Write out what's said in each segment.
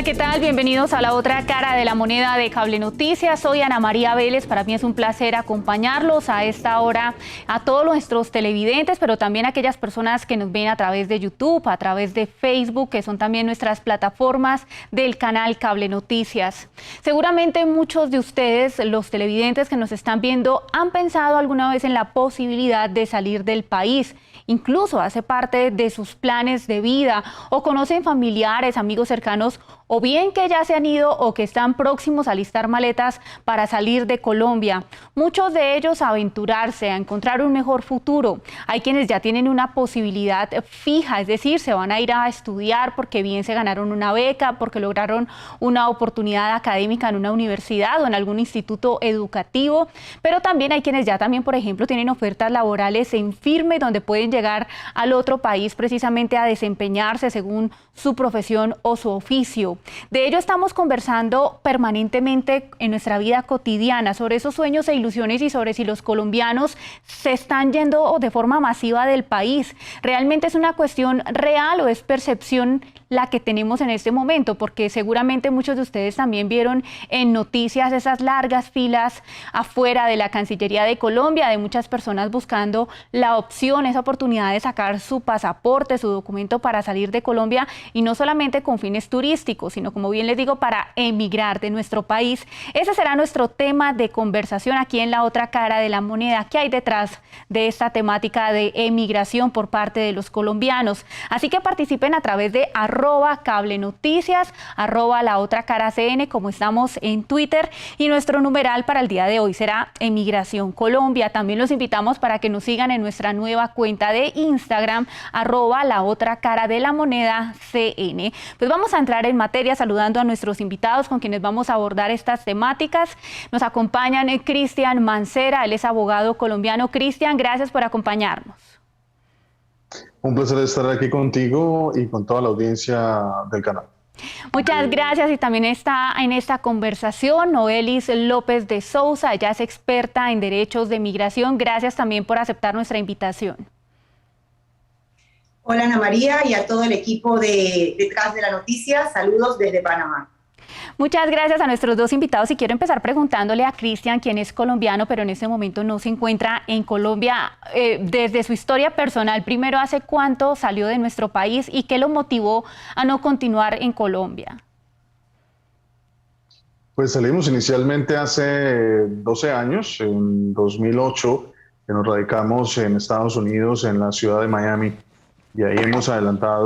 Hola, ¿qué tal? Bienvenidos a la otra cara de la moneda de Cable Noticias. Soy Ana María Vélez. Para mí es un placer acompañarlos a esta hora, a todos nuestros televidentes, pero también a aquellas personas que nos ven a través de YouTube, a través de Facebook, que son también nuestras plataformas del canal Cable Noticias. Seguramente muchos de ustedes, los televidentes que nos están viendo, han pensado alguna vez en la posibilidad de salir del país. Incluso hace parte de sus planes de vida, o conocen familiares, amigos cercanos, o bien que ya se han ido o que están próximos a alistar maletas para salir de Colombia. Muchos de ellos a aventurarse, a encontrar un mejor futuro. Hay quienes ya tienen una posibilidad fija, es decir, se van a ir a estudiar porque bien se ganaron una beca, porque lograron una oportunidad académica en una universidad o en algún instituto educativo. Pero también hay quienes ya también, por ejemplo, tienen ofertas laborales en firme donde pueden llegar al otro país precisamente a desempeñarse según su profesión o su oficio. De ello estamos conversando permanentemente en nuestra vida cotidiana, sobre esos sueños e ilusiones y sobre si los colombianos se están yendo de forma masiva del país. ¿Realmente es una cuestión real o es percepción la que tenemos en este momento? Porque seguramente muchos de ustedes también vieron en noticias esas largas filas afuera de la Cancillería de Colombia, de muchas personas buscando la opción, esa oportunidad de sacar su pasaporte, su documento para salir de Colombia, y no solamente con fines turísticos, sino, como bien les digo, para emigrar de nuestro país. Ese será nuestro tema de conversación aquí en La Otra Cara de la Moneda. ¿Qué hay detrás de esta temática de emigración por parte de los colombianos? Así que participen a través de @Cable Noticias, @LaOtraCaraCN, como estamos en Twitter, y nuestro numeral para el día de hoy será Emigración Colombia. También los invitamos para que nos sigan en nuestra nueva cuenta de Instagram, @LaOtraCaraDeLaMoneda.cn. Pues vamos a entrar en materia saludando a nuestros invitados con quienes vamos a abordar estas temáticas. Nos acompañan Cristian Mancera, él es abogado colombiano. Cristian, gracias por acompañarnos. Un placer estar aquí contigo y con toda la audiencia del canal. Muchas gracias, y también está en esta conversación Noelis López de Sousa, ella es experta en derechos de migración. Gracias también por aceptar nuestra invitación. Hola Ana María y a todo el equipo de Detrás de la Noticia, saludos desde Panamá. Muchas gracias a nuestros dos invitados, y quiero empezar preguntándole a Cristian, quien es colombiano, pero en este momento no se encuentra en Colombia. Desde su historia personal, primero, ¿hace cuánto salió de nuestro país y qué lo motivó a no continuar en Colombia? Pues salimos inicialmente hace 12 años, en 2008, que nos radicamos en Estados Unidos, en la ciudad de Miami. Y ahí hemos adelantado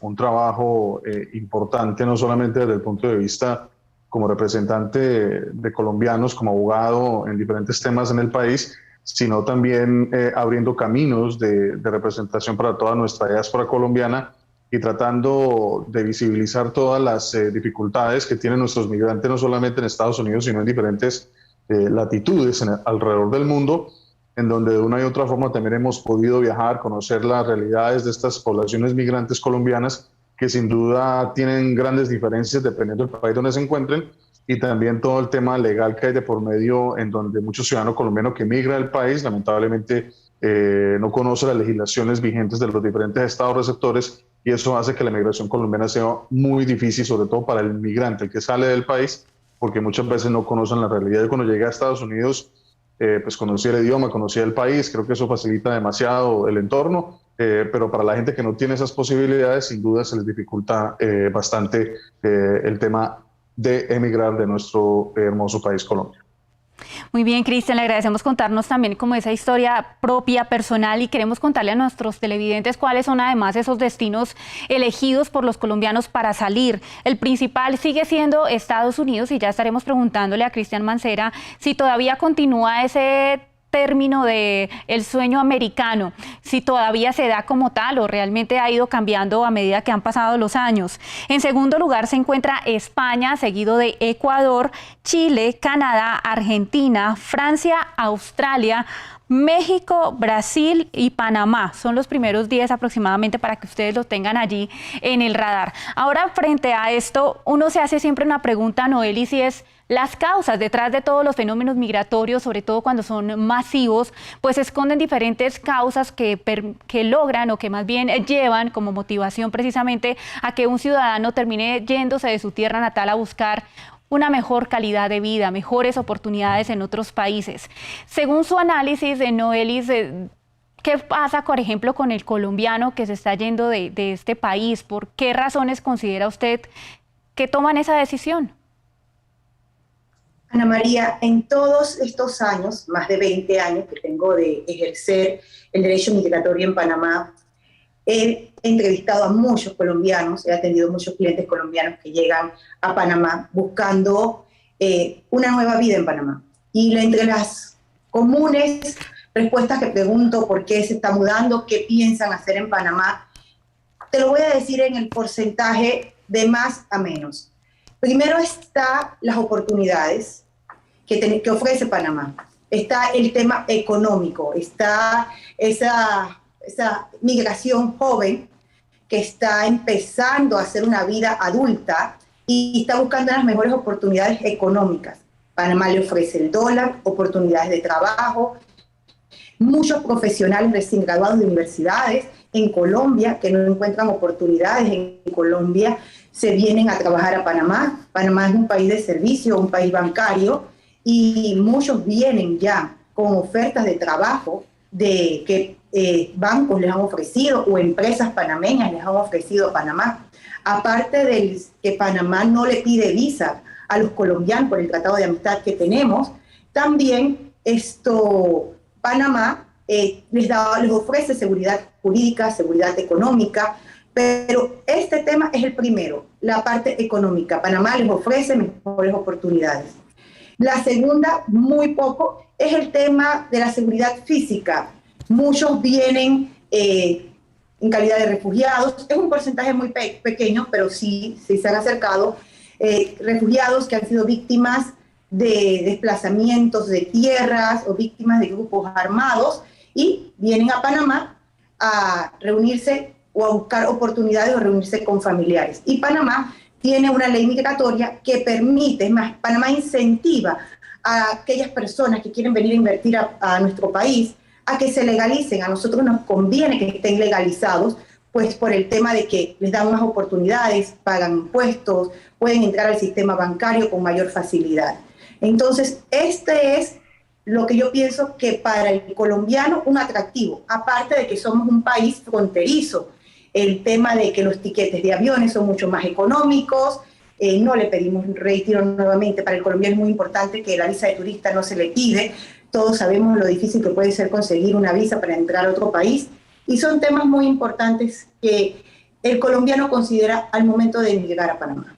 un trabajo importante, no solamente desde el punto de vista como representante de colombianos, como abogado en diferentes temas en el país, sino también abriendo caminos de representación para toda nuestra diáspora colombiana y tratando de visibilizar todas las dificultades que tienen nuestros migrantes, no solamente en Estados Unidos, sino en diferentes latitudes alrededor del mundo, en donde de una y otra forma también hemos podido viajar, conocer las realidades de estas poblaciones migrantes colombianas, que sin duda tienen grandes diferencias dependiendo del país donde se encuentren, y también todo el tema legal que hay de por medio, en donde muchos ciudadanos colombianos que emigran del país lamentablemente no conocen las legislaciones vigentes de los diferentes estados receptores, y eso hace que la migración colombiana sea muy difícil, sobre todo para el migrante, el que sale del país, porque muchas veces no conocen la realidad. Yo cuando llegué a Estados Unidos, pues conocía el idioma, conocía el país, creo que eso facilita demasiado el entorno, pero para la gente que no tiene esas posibilidades, sin duda se les dificulta bastante el tema de emigrar de nuestro hermoso país, Colombia. Muy bien, Cristian, le agradecemos contarnos también como esa historia propia, personal, y queremos contarle a nuestros televidentes cuáles son además esos destinos elegidos por los colombianos para salir. El principal sigue siendo Estados Unidos, y ya estaremos preguntándole a Cristian Mancera si todavía continúa ese término de el sueño americano, si todavía se da como tal o realmente ha ido cambiando a medida que han pasado los años. En segundo lugar se encuentra España, seguido de Ecuador, Chile, Canadá, Argentina, Francia, Australia, México, Brasil y Panamá. Son los primeros 10 aproximadamente para que ustedes lo tengan allí en el radar. Ahora, frente a esto, uno se hace siempre una pregunta, Noelis, y es las causas detrás de todos los fenómenos migratorios, sobre todo cuando son masivos, pues esconden diferentes causas que logran o que más bien llevan como motivación precisamente a que un ciudadano termine yéndose de su tierra natal a buscar una mejor calidad de vida, mejores oportunidades en otros países. Según su análisis, Noelis, ¿qué pasa, por ejemplo, con el colombiano que se está yendo de este país? ¿Por qué razones considera usted que toman esa decisión? Ana María, en todos estos años, más de 20 años que tengo de ejercer el derecho migratorio en Panamá, he entrevistado a muchos colombianos, he atendido muchos clientes colombianos que llegan a Panamá buscando una nueva vida en Panamá. Y entre las comunes respuestas que pregunto por qué se está mudando, qué piensan hacer en Panamá, te lo voy a decir en el porcentaje de más a menos. Primero está las oportunidades que ofrece Panamá. Está el tema económico, está esa migración joven que está empezando a hacer una vida adulta y está buscando las mejores oportunidades económicas. Panamá le ofrece el dólar, oportunidades de trabajo, muchos profesionales recién graduados de universidades en Colombia que no encuentran oportunidades en Colombia, se vienen a trabajar a Panamá. Panamá es un país de servicio, un país bancario, y muchos vienen ya con ofertas de trabajo que bancos les han ofrecido o empresas panameñas les han ofrecido a Panamá. Aparte de que Panamá no le pide visa a los colombianos por el tratado de amistad que tenemos, también Panamá les ofrece seguridad jurídica, seguridad económica, pero este tema es el primero, la parte económica. Panamá les ofrece mejores oportunidades. La segunda, muy poco, es el tema de la seguridad física. Muchos vienen en calidad de refugiados. Es un porcentaje muy pequeño, pero sí se han acercado refugiados que han sido víctimas de desplazamientos de tierras o víctimas de grupos armados y vienen a Panamá a reunirse o a buscar oportunidades o reunirse con familiares. Y Panamá tiene una ley migratoria que permite, es más, Panamá incentiva a aquellas personas que quieren venir a invertir a nuestro país a que se legalicen. A nosotros nos conviene que estén legalizados, pues por el tema de que les dan más oportunidades, pagan impuestos, pueden entrar al sistema bancario con mayor facilidad. Entonces, este es lo que yo pienso que para el colombiano un atractivo, aparte de que somos un país fronterizo. El tema de que los tiquetes de aviones son mucho más económicos, no le pedimos, reitero nuevamente, para el colombiano es muy importante que la visa de turista no se le pide, todos sabemos lo difícil que puede ser conseguir una visa para entrar a otro país, y son temas muy importantes que el colombiano considera al momento de emigrar a Panamá.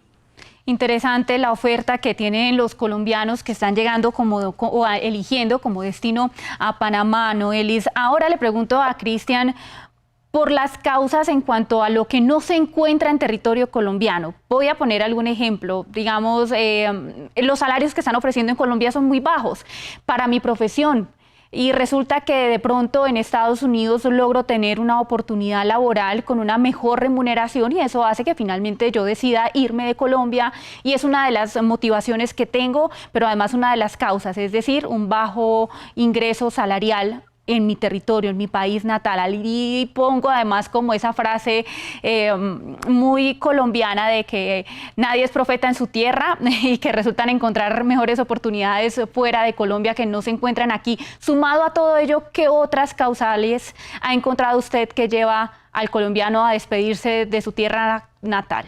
Interesante la oferta que tienen los colombianos que están llegando o eligiendo como destino a Panamá, Noelis. Ahora le pregunto a Cristian por las causas en cuanto a lo que no se encuentra en territorio colombiano. Voy a poner algún ejemplo. Digamos, los salarios que están ofreciendo en Colombia son muy bajos para mi profesión y resulta que de pronto en Estados Unidos logro tener una oportunidad laboral con una mejor remuneración y eso hace que finalmente yo decida irme de Colombia y es una de las motivaciones que tengo, pero además una de las causas, es decir, un bajo ingreso salarial en mi territorio, en mi país natal. Y pongo además como esa frase muy colombiana de que nadie es profeta en su tierra y que resultan encontrar mejores oportunidades fuera de Colombia que no se encuentran aquí. Sumado a todo ello, ¿qué otras causales ha encontrado usted que lleva al colombiano a despedirse de su tierra natal?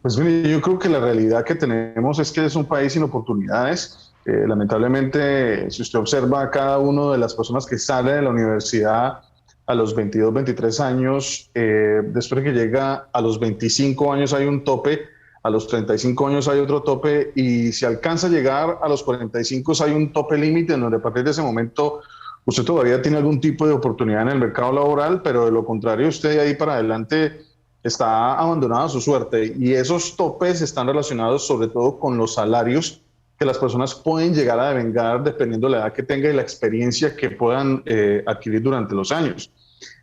Pues mire, yo creo que la realidad que tenemos es que es un país sin oportunidades. Lamentablemente, si usted observa a cada una de las personas que sale de la universidad a los 22, 23 años, después de que llega a los 25 años hay un tope, a los 35 años hay otro tope y si alcanza a llegar a los 45 hay un tope límite en donde a partir de ese momento usted todavía tiene algún tipo de oportunidad en el mercado laboral, pero de lo contrario usted de ahí para adelante está abandonado a su suerte y esos topes están relacionados sobre todo con los salarios que las personas pueden llegar a devengar dependiendo de la edad que tenga y la experiencia que puedan adquirir durante los años.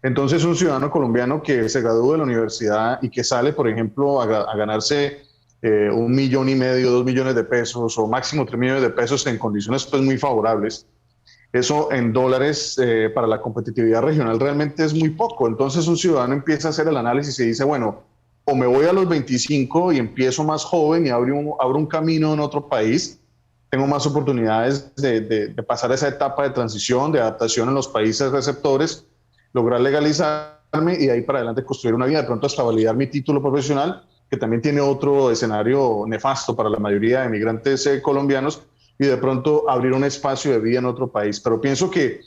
Entonces, un ciudadano colombiano que se gradúa de la universidad y que sale, por ejemplo, a ganarse 1,5 millones, 2 millones de pesos o máximo 3 millones de pesos en condiciones pues, muy favorables, eso en dólares para la competitividad regional realmente es muy poco. Entonces, un ciudadano empieza a hacer el análisis y dice, bueno, o me voy a los 25 y empiezo más joven y abro un camino en otro país, tengo más oportunidades de pasar esa etapa de transición, de adaptación en los países receptores, lograr legalizarme y de ahí para adelante construir una vida, de pronto hasta validar mi título profesional, que también tiene otro escenario nefasto para la mayoría de migrantes colombianos, y de pronto abrir un espacio de vida en otro país. Pero pienso que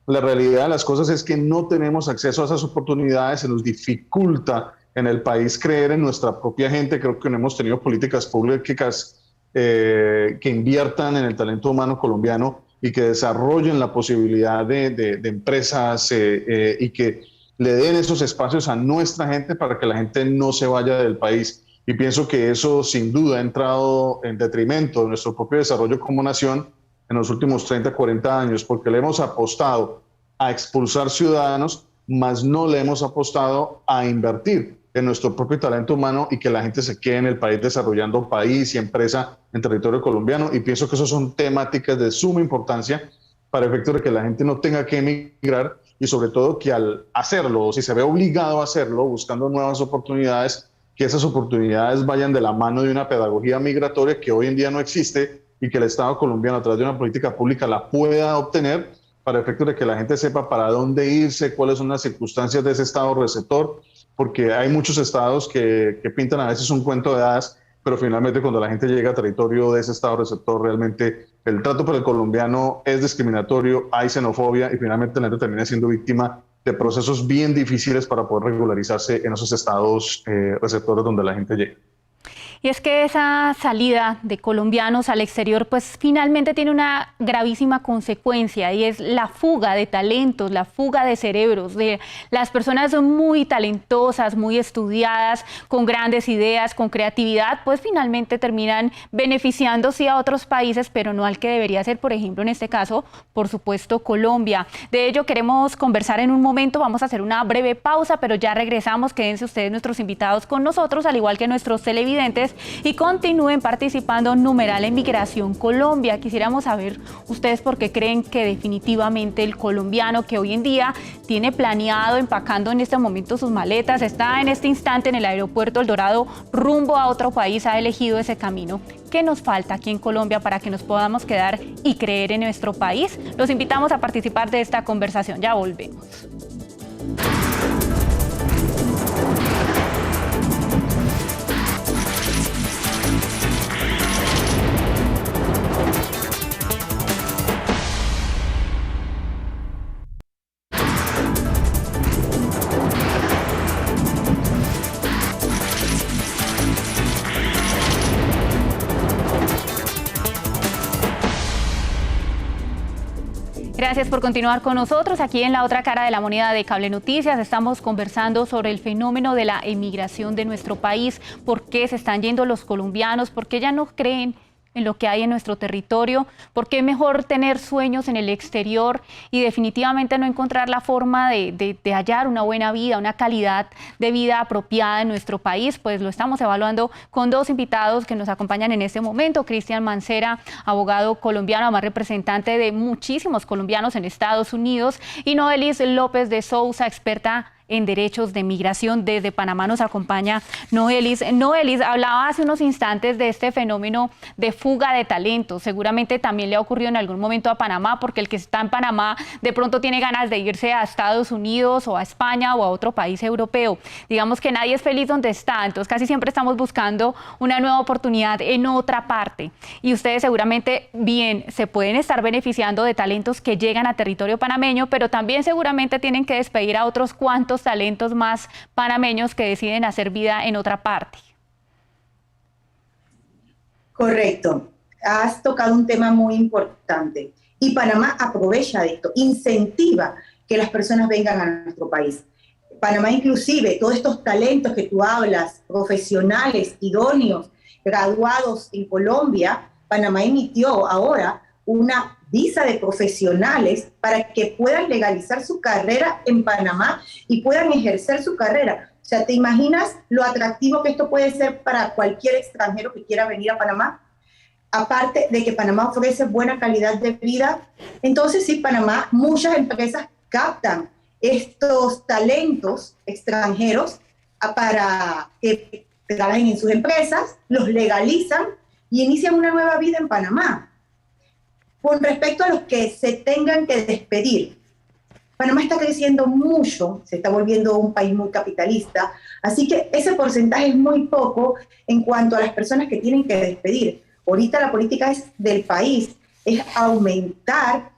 la realidad de las cosas es que no tenemos acceso a esas oportunidades, se nos dificulta en el país creer en nuestra propia gente. Creo que no hemos tenido políticas públicas que inviertan en el talento humano colombiano y que desarrollen la posibilidad de empresas y que le den esos espacios a nuestra gente para que la gente no se vaya del país. Y pienso que eso sin duda ha entrado en detrimento de nuestro propio desarrollo como nación en los últimos 30, 40 años, porque le hemos apostado a expulsar ciudadanos, mas no le hemos apostado a invertir en nuestro propio talento humano y que la gente se quede en el país desarrollando país y empresa en territorio colombiano. Y pienso que eso son temáticas de suma importancia para efectos de que la gente no tenga que emigrar y sobre todo que al hacerlo, si se ve obligado a hacerlo, buscando nuevas oportunidades, que esas oportunidades vayan de la mano de una pedagogía migratoria que hoy en día no existe y que el Estado colombiano a través de una política pública la pueda obtener para efectos de que la gente sepa para dónde irse, cuáles son las circunstancias de ese Estado receptor, porque hay muchos estados que pintan a veces un cuento de hadas, pero finalmente cuando la gente llega a territorio de ese Estado receptor, realmente el trato para el colombiano es discriminatorio, hay xenofobia y finalmente la gente termina siendo víctima de procesos bien difíciles para poder regularizarse en esos estados receptores donde la gente llega. Y es que esa salida de colombianos al exterior pues finalmente tiene una gravísima consecuencia y es la fuga de talentos, la fuga de cerebros, de las personas muy talentosas, muy estudiadas, con grandes ideas, con creatividad, pues finalmente terminan beneficiando sí a otros países, pero no al que debería ser, por ejemplo, en este caso, por supuesto, Colombia. De ello queremos conversar en un momento, vamos a hacer una breve pausa, pero ya regresamos, quédense ustedes nuestros invitados con nosotros, al igual que nuestros televidentes, y continúen participando en numeral en Migración Colombia. Quisiéramos saber ustedes por qué creen que definitivamente el colombiano que hoy en día tiene planeado, empacando en este momento sus maletas, está en este instante en el aeropuerto El Dorado rumbo a otro país, ha elegido ese camino. ¿Qué nos falta aquí en Colombia para que nos podamos quedar y creer en nuestro país? Los invitamos a participar de esta conversación. Ya volvemos. Gracias por continuar con nosotros. Aquí en la otra cara de la moneda de Cable Noticias estamos conversando sobre el fenómeno de la emigración de nuestro país, por qué se están yendo los colombianos, por qué ya no creen en lo que hay en nuestro territorio, por qué es mejor tener sueños en el exterior y definitivamente no encontrar la forma de hallar una buena vida, una calidad de vida apropiada en nuestro país. Pues lo estamos evaluando con dos invitados que nos acompañan en este momento. Cristian Mancera, abogado colombiano, además representante de muchísimos colombianos en Estados Unidos, y Noelis López de Sousa, experta en derechos de migración. Desde Panamá nos acompaña Noelis. Noelis, hablaba hace unos instantes de este fenómeno de fuga de talentos. Seguramente también le ha ocurrido en algún momento a Panamá, porque el que está en Panamá de pronto tiene ganas de irse a Estados Unidos o a España o a otro país europeo. Digamos que nadie es feliz donde está, entonces casi siempre estamos buscando una nueva oportunidad en otra parte. Y ustedes seguramente bien se pueden estar beneficiando de talentos que llegan a territorio panameño, pero también seguramente tienen que despedir a otros cuantos talentos más panameños que deciden hacer vida en otra parte. Correcto. Has tocado un tema muy importante. Y Panamá aprovecha de esto, incentiva que las personas vengan a nuestro país. Panamá inclusive, todos estos talentos que tú hablas, profesionales, idóneos, graduados en Colombia, Panamá emitió ahora una visa de profesionales para que puedan legalizar su carrera en Panamá y puedan ejercer su carrera. O sea, ¿te imaginas lo atractivo que esto puede ser para cualquier extranjero que quiera venir a Panamá? Aparte de que Panamá ofrece buena calidad de vida, entonces sí, Panamá, muchas empresas captan estos talentos extranjeros para que trabajen en sus empresas, los legalizan y inician una nueva vida en Panamá. Con respecto a los que se tengan que despedir, Panamá está creciendo mucho, se está volviendo un país muy capitalista, así que ese porcentaje es muy poco en cuanto a las personas que tienen que despedir. Ahorita la política del país es aumentar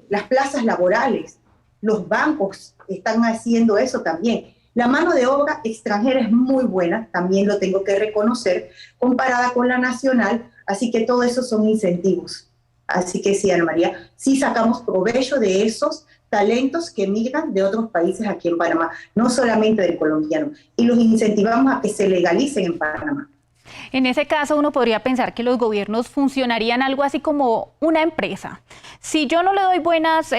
las plazas laborales. Los bancos están haciendo eso también. La mano de obra extranjera es muy buena, también lo tengo que reconocer, comparada con la nacional, así que todo eso son incentivos. Así que sí, Ana María, sí sacamos provecho de esos talentos que migran de otros países aquí en Panamá, no solamente del colombiano, y los incentivamos a que se legalicen en Panamá. En ese caso, uno podría pensar que los gobiernos funcionarían algo así como una empresa. Si yo no le doy buenas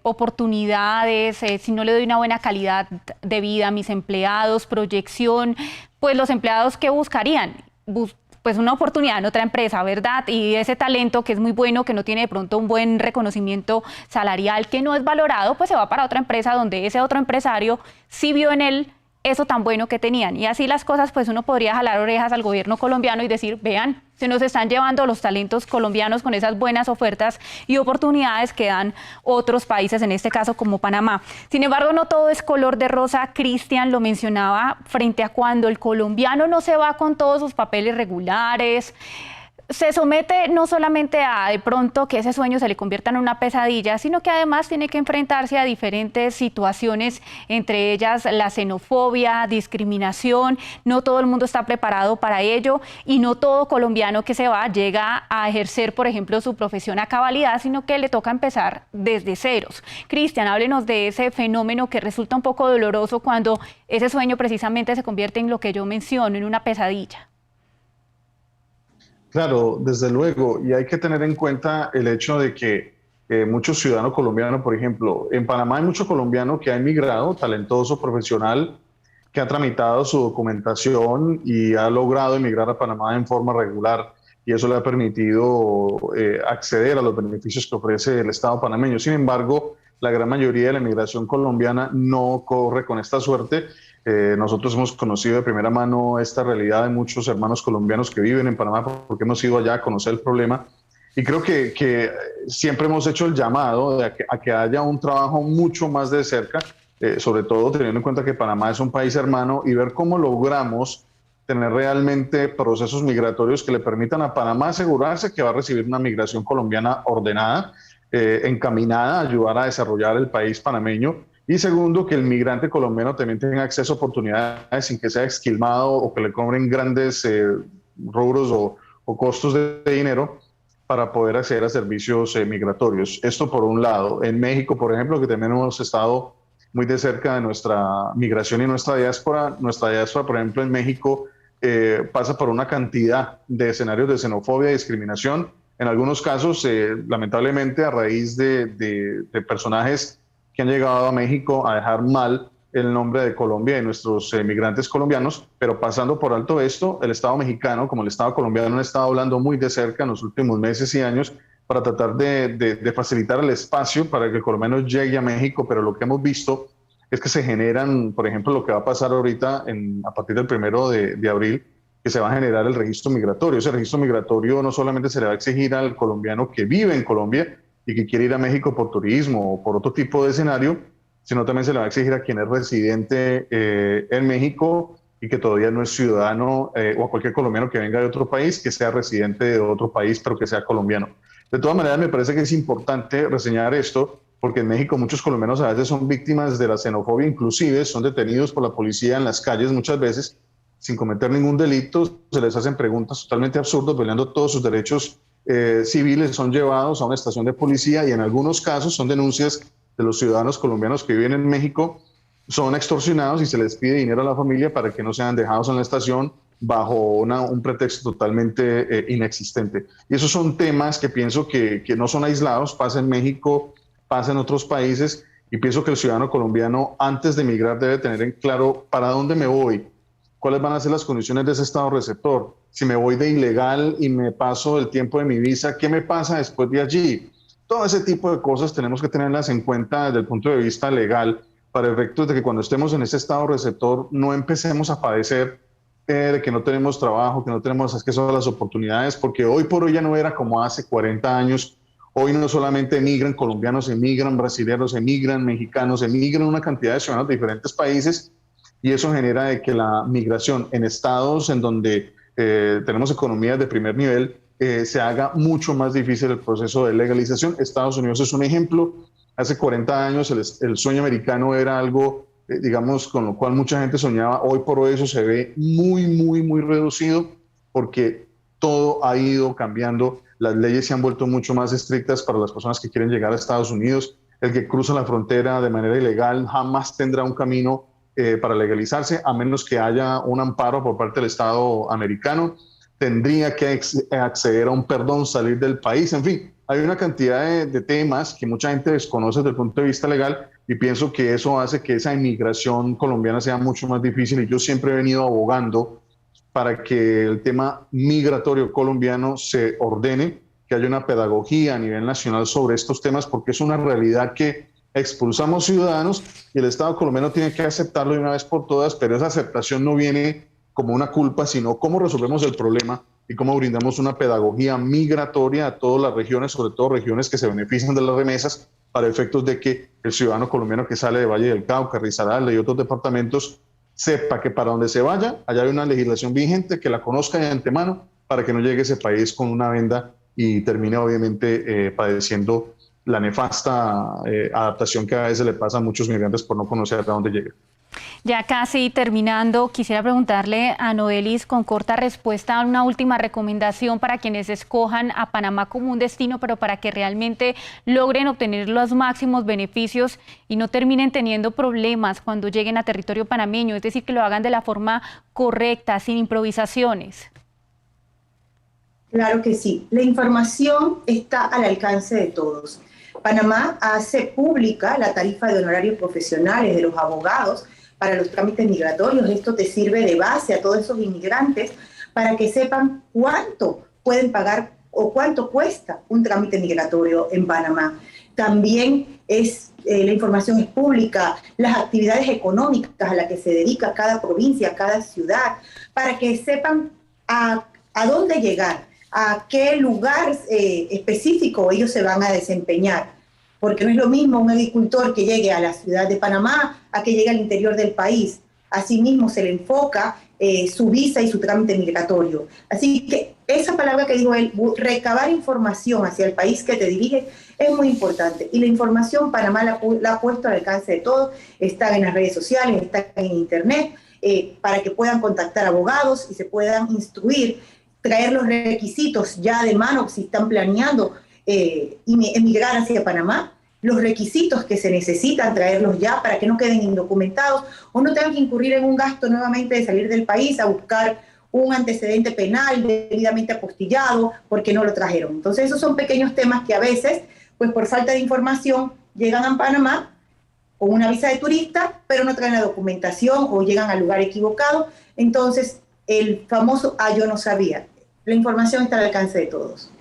oportunidades, si no le doy una buena calidad de vida a mis empleados, proyección, pues los empleados, ¿qué buscarían? Pues una oportunidad en otra empresa, ¿verdad? Y ese talento que es muy bueno, que no tiene de pronto un buen reconocimiento salarial, que no es valorado, pues se va para otra empresa donde ese otro empresario sí vio en él eso tan bueno que tenían. Y así las cosas, pues uno podría jalar orejas al gobierno colombiano y decir, vean, se nos están llevando los talentos colombianos con esas buenas ofertas y oportunidades que dan otros países, en este caso como Panamá. Sin embargo, no todo es color de rosa. Cristian lo mencionaba, frente a cuando el colombiano no se va con todos sus papeles regulares, se somete no solamente a de pronto que ese sueño se le convierta en una pesadilla, sino que además tiene que enfrentarse a diferentes situaciones, entre ellas la xenofobia, discriminación. No todo el mundo está preparado para ello y no todo colombiano que se va llega a ejercer, por ejemplo, su profesión a cabalidad, sino que le toca empezar desde ceros. Cristian, háblenos de ese fenómeno que resulta un poco doloroso cuando ese sueño precisamente se convierte en lo que yo menciono, en una pesadilla. Claro, desde luego, y hay que tener en cuenta el hecho de que muchos ciudadanos colombianos, por ejemplo, en Panamá hay mucho colombiano que ha emigrado, talentoso, profesional, que ha tramitado su documentación y ha logrado emigrar a Panamá en forma regular, y eso le ha permitido acceder a los beneficios que ofrece el Estado panameño. Sin embargo, la gran mayoría de la emigración colombiana no corre con esta suerte. Nosotros hemos conocido de primera mano esta realidad de muchos hermanos colombianos que viven en Panamá porque hemos ido allá a conocer el problema, y creo que siempre hemos hecho el llamado a que haya un trabajo mucho más de cerca, sobre todo teniendo en cuenta que Panamá es un país hermano, y ver cómo logramos tener realmente procesos migratorios que le permitan a Panamá asegurarse que va a recibir una migración colombiana ordenada, encaminada a ayudar a desarrollar el país panameño. Y segundo, que el migrante colombiano también tenga acceso a oportunidades sin que sea esquilmado o que le cobren grandes rubros o costos de dinero para poder acceder a servicios migratorios. Esto por un lado. En México, por ejemplo, que también hemos estado muy de cerca de nuestra migración y nuestra diáspora, por ejemplo, en México pasa por una cantidad de escenarios de xenofobia y discriminación. En algunos casos, lamentablemente, a raíz de personajes que han llegado a México a dejar mal el nombre de Colombia y nuestros migrantes colombianos, pero pasando por alto esto, el Estado mexicano como el Estado colombiano han estado hablando muy de cerca en los últimos meses y años para tratar de facilitar el espacio para que el colombiano llegue a México, pero lo que hemos visto es que se generan, por ejemplo, lo que va a pasar ahorita a partir del 1 de abril, que se va a generar el registro migratorio. Ese registro migratorio no solamente se le va a exigir al colombiano que vive en Colombia y que quiere ir a México por turismo o por otro tipo de escenario, sino también se le va a exigir a quien es residente en México y que todavía no es ciudadano, o a cualquier colombiano que venga de otro país, que sea residente de otro país, pero que sea colombiano. De todas maneras, me parece que es importante reseñar esto, porque en México muchos colombianos a veces son víctimas de la xenofobia, inclusive son detenidos por la policía en las calles muchas veces, sin cometer ningún delito, se les hacen preguntas totalmente absurdas, violando todos sus derechos civiles, son llevados a una estación de policía y en algunos casos son denuncias de los ciudadanos colombianos que viven en México, son extorsionados y se les pide dinero a la familia para que no sean dejados en la estación bajo un pretexto totalmente inexistente. Y esos son temas que pienso que no son aislados, pasa en México, pasa en otros países, y pienso que el ciudadano colombiano antes de emigrar debe tener en claro para dónde me voy, cuáles van a ser las condiciones de ese estado receptor. Si me voy de ilegal y me paso el tiempo de mi visa, ¿qué me pasa después de allí? Todo ese tipo de cosas tenemos que tenerlas en cuenta desde el punto de vista legal, para efectos de que cuando estemos en ese estado receptor no empecemos a padecer de que no tenemos trabajo, que no tenemos acceso a las oportunidades, porque hoy por hoy ya no era como hace 40 años. Hoy no solamente emigran colombianos, emigran brasileños, emigran mexicanos, emigran una cantidad de ciudadanos de diferentes países, y eso genera de que la migración en estados en donde tenemos economías de primer nivel se haga mucho más difícil el proceso de legalización. Estados Unidos es un ejemplo. Hace 40 años el sueño americano era algo, digamos, con lo cual mucha gente soñaba. Hoy por hoy eso se ve muy reducido, porque todo ha ido cambiando. Las leyes se han vuelto mucho más estrictas para las personas que quieren llegar a Estados Unidos. El que cruza la frontera de manera ilegal jamás tendrá un camino para legalizarse, a menos que haya un amparo por parte del Estado americano. Tendría que acceder a un perdón, salir del país. En fin, hay una cantidad de temas que mucha gente desconoce desde el punto de vista legal, y pienso que eso hace que esa inmigración colombiana sea mucho más difícil, y yo siempre he venido abogando para que el tema migratorio colombiano se ordene, que haya una pedagogía a nivel nacional sobre estos temas, porque es una realidad que expulsamos ciudadanos y el Estado colombiano tiene que aceptarlo de una vez por todas, pero esa aceptación no viene como una culpa, sino cómo resolvemos el problema y cómo brindamos una pedagogía migratoria a todas las regiones, sobre todo regiones que se benefician de las remesas, para efectos de que el ciudadano colombiano que sale de Valle del Cauca, Risaralda y otros departamentos sepa que para donde se vaya, allá hay una legislación vigente, que la conozca de antemano, para que no llegue a ese país con una venda y termine obviamente padeciendo la nefasta adaptación que a veces le pasa a muchos migrantes por no conocer a dónde llegan. Ya casi terminando, quisiera preguntarle a Nodelis, con corta respuesta, una última recomendación para quienes escojan a Panamá como un destino, pero para que realmente logren obtener los máximos beneficios y no terminen teniendo problemas cuando lleguen a territorio panameño, es decir, que lo hagan de la forma correcta, sin improvisaciones. Claro que sí. La información está al alcance de todos. Panamá hace pública la tarifa de honorarios profesionales de los abogados para los trámites migratorios. Esto te sirve de base a todos esos inmigrantes para que sepan cuánto pueden pagar o cuánto cuesta un trámite migratorio en Panamá. También la información es pública, las actividades económicas a las que se dedica cada provincia, cada ciudad, para que sepan a dónde llegar, a qué lugar específico ellos se van a desempeñar. Porque no es lo mismo un agricultor que llegue a la ciudad de Panamá a que llegue al interior del país. Asimismo se le enfoca su visa y su trámite migratorio. Así que esa palabra que dijo él, recabar información hacia el país que te diriges, es muy importante. Y la información Panamá la ha puesto al alcance de todos, está en las redes sociales, está en internet, para que puedan contactar abogados y se puedan instruir, traer los requisitos ya de mano si están planeando emigrar hacia Panamá, los requisitos que se necesitan, traerlos ya para que no queden indocumentados o no tengan que incurrir en un gasto nuevamente de salir del país a buscar un antecedente penal debidamente apostillado porque no lo trajeron. Entonces esos son pequeños temas que a veces, pues por falta de información, llegan a Panamá con una visa de turista, pero no traen la documentación o llegan al lugar equivocado. Entonces el famoso yo no sabía. La información está al alcance de todos.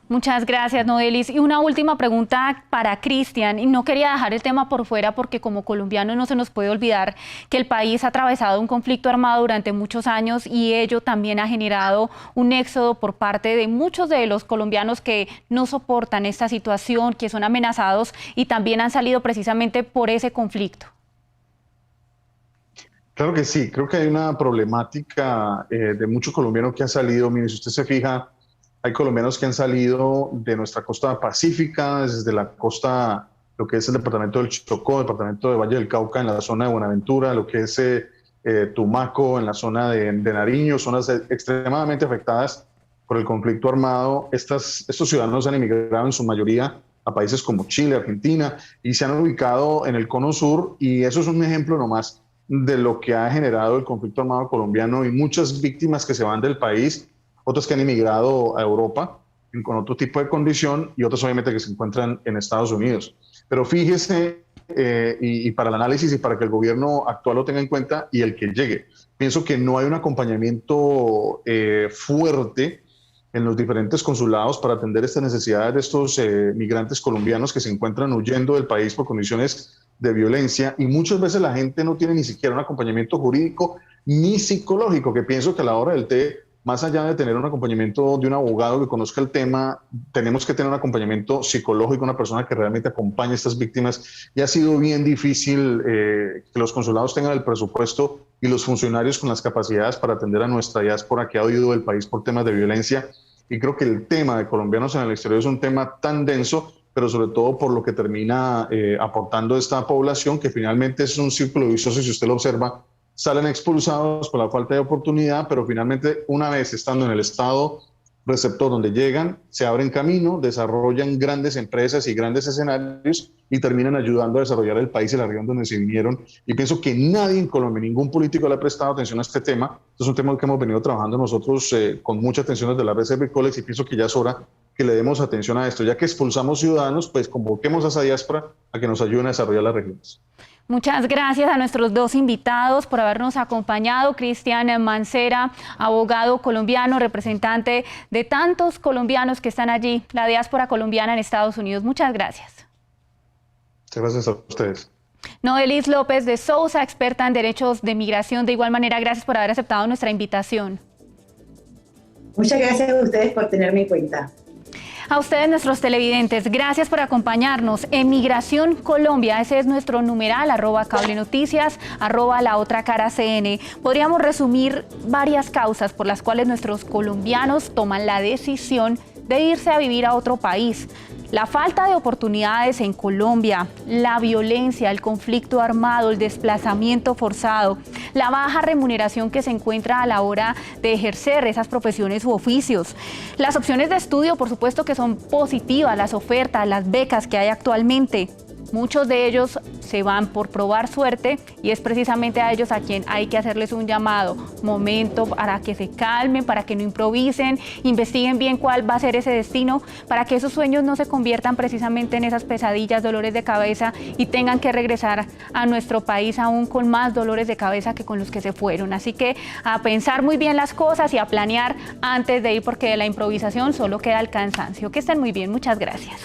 Muchas gracias, Nodelis. Y una última pregunta para Cristian. Y no quería dejar el tema por fuera porque como colombianos no se nos puede olvidar que el país ha atravesado un conflicto armado durante muchos años y ello también ha generado un éxodo por parte de muchos de los colombianos que no soportan esta situación, que son amenazados y también han salido precisamente por ese conflicto. Claro que sí, creo que hay una problemática de mucho colombiano que ha salido. Mire, si usted se fija, hay colombianos que han salido de nuestra costa pacífica, desde la costa, lo que es el departamento del Chocó, el departamento de Valle del Cauca, en la zona de Buenaventura, lo que es Tumaco, en la zona de Nariño, zonas extremadamente afectadas por el conflicto armado. Estos ciudadanos han emigrado en su mayoría a países como Chile, Argentina, y se han ubicado en el cono sur, y eso es un ejemplo nomás de lo que ha generado el conflicto armado colombiano y muchas víctimas que se van del país, otras que han emigrado a Europa con otro tipo de condición y otras obviamente que se encuentran en Estados Unidos. Pero fíjese, y para el análisis y para que el gobierno actual lo tenga en cuenta y el que llegue, pienso que no hay un acompañamiento fuerte en los diferentes consulados para atender estas necesidades de estos migrantes colombianos que se encuentran huyendo del país por condiciones de violencia, y muchas veces la gente no tiene ni siquiera un acompañamiento jurídico ni psicológico, que pienso que a la hora del té, más allá de tener un acompañamiento de un abogado que conozca el tema, tenemos que tener un acompañamiento psicológico, una persona que realmente acompañe a estas víctimas, y ha sido bien difícil que los consulados tengan el presupuesto y los funcionarios con las capacidades para atender a nuestra diáspora que ha huido del país por temas de violencia. Y creo que el tema de colombianos en el exterior es un tema tan denso, pero sobre todo por lo que termina aportando esta población, que finalmente es un círculo vicioso, si usted lo observa, salen expulsados por la falta de oportunidad, pero finalmente una vez estando en el estado receptor donde llegan, se abren camino, desarrollan grandes empresas y grandes escenarios y terminan ayudando a desarrollar el país y la región donde se vinieron. Y pienso que nadie en Colombia, ningún político le ha prestado atención a este tema. Esto es un tema que hemos venido trabajando nosotros con mucha atención desde la red Servicolex, y pienso que ya es hora que le demos atención a esto. Ya que expulsamos ciudadanos, pues convoquemos a esa diáspora a que nos ayuden a desarrollar las regiones. Muchas gracias a nuestros dos invitados por habernos acompañado. Cristian Mancera, abogado colombiano, representante de tantos colombianos que están allí, la diáspora colombiana en Estados Unidos. Muchas gracias. Muchas gracias a ustedes. Noelis López de Sousa, experta en derechos de migración. De igual manera, gracias por haber aceptado nuestra invitación. Muchas gracias a ustedes por tenerme en cuenta. A ustedes, nuestros televidentes, gracias por acompañarnos. En Migración Colombia, ese es nuestro numeral, @cablenoticias, @laotracaracn. Podríamos resumir varias causas por las cuales nuestros colombianos toman la decisión de irse a vivir a otro país. La falta de oportunidades en Colombia, la violencia, el conflicto armado, el desplazamiento forzado, la baja remuneración que se encuentra a la hora de ejercer esas profesiones u oficios. Las opciones de estudio, por supuesto que son positivas, las ofertas, las becas que hay actualmente. Muchos de ellos se van por probar suerte y es precisamente a ellos a quien hay que hacerles un llamado. Momento para que se calmen, para que no improvisen, investiguen bien cuál va a ser ese destino, para que esos sueños no se conviertan precisamente en esas pesadillas, dolores de cabeza y tengan que regresar a nuestro país aún con más dolores de cabeza que con los que se fueron. Así que a pensar muy bien las cosas y a planear antes de ir, porque de la improvisación solo queda el cansancio. Que estén muy bien, muchas gracias.